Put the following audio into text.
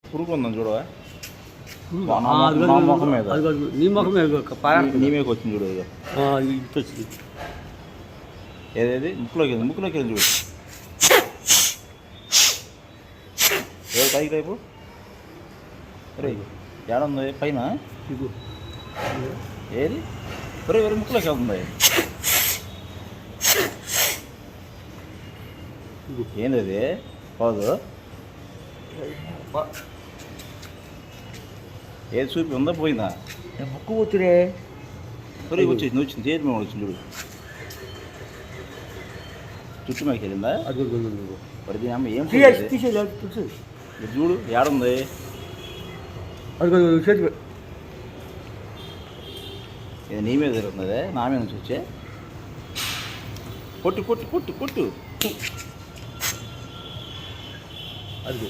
పురుగు ఉందని చూడవా ముఖం మీద నీ ముఖం మీద నీ మీదకి వచ్చింది చూడు ఇటు వచ్చింది ఏదేది ముక్కులోకి వెళ్ళి చూడు ఏ పైకి రేపు రే ఏడుంది పైన ఏది ఒరే ఒరే ముక్కులోకి వెళ్తుంది ఏంది అది కాదు ఏది చూపి ఉందా పోయిందా ముక్కు కూతురే ఒరే వచ్చింది నువ్వు వచ్చింది చేతి మేము వచ్చింది చూడు చుట్టూ మాకు వెళ్ళిందా అది మరి దీని అమ్మ ఏం తీసేది చూడు ఏడుంది అది చేతి ఇది నీ మీద జరుగుతుంది నా మీద నుంచి వచ్చే కొట్టు కొట్టు కొట్టు కొట్టు అది